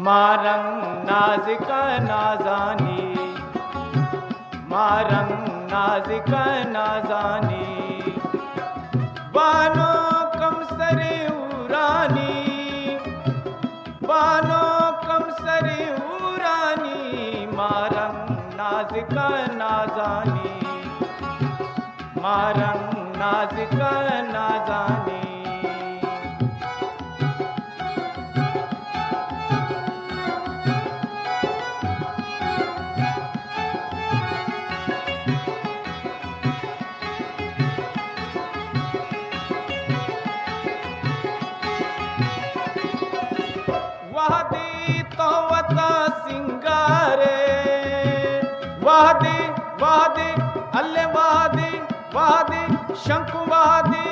मारंग नाज़िका नाज़ानी, मारंग नाज़िका नाज़ानी, बानो कमसरे उरानी, बानो कमसरे उरानी, मारंग नाज़िका नाज़ानी, मारंग नाज़िका नाज़ानी। वहदी तोवता सिंगारे, वहदी वहदी अल्ले वहदी वहदी शंकु वहदी